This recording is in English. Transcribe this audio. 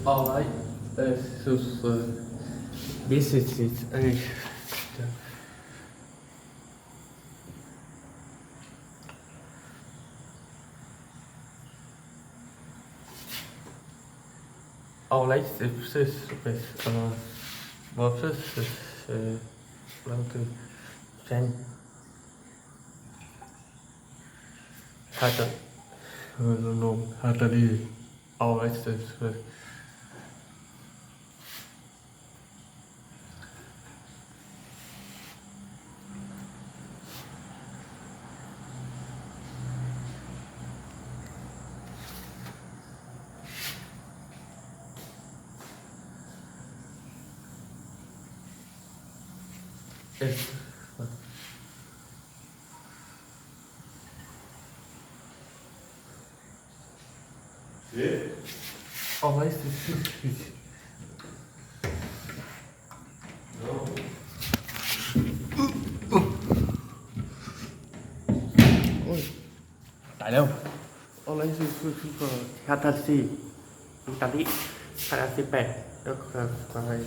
Alright, so this is it. Alright, this is versus level 10 pattern. No, pattern. Alright, this yes. Yeah. Alright, this is ôi tại đâu Alright, this is Fantasy Fantasy 8 được rồi